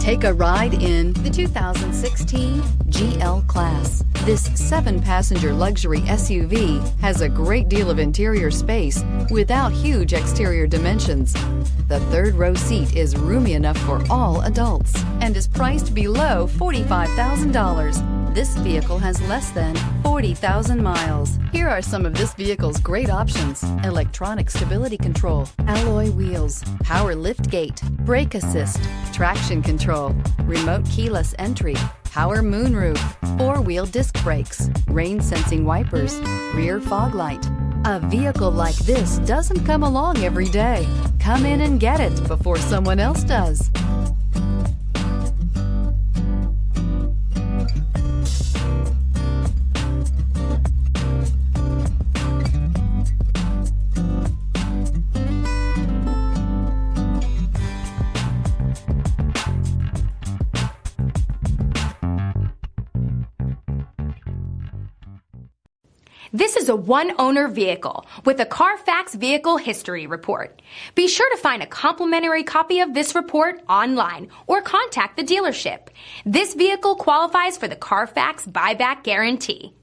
Take a ride in the 2016 GL Class. This 7-passenger luxury SUV has a great deal of interior space without huge exterior dimensions. The third row seat is roomy enough for all adults and is priced below $45,000. This vehicle has less than 40,000 miles. Here are some of this vehicle's great options: electronic stability control, alloy wheels, power liftgate, brake assist, traction control, remote keyless entry, power moonroof, 4-wheel disc brakes, rain sensing wipers, rear fog light. A vehicle like this doesn't come along every day. Come in and get it before someone else does. This is a one-owner vehicle with a Carfax Vehicle History Report. Be sure to find a complimentary copy of this report online or contact the dealership. This vehicle qualifies for the Carfax Buyback Guarantee.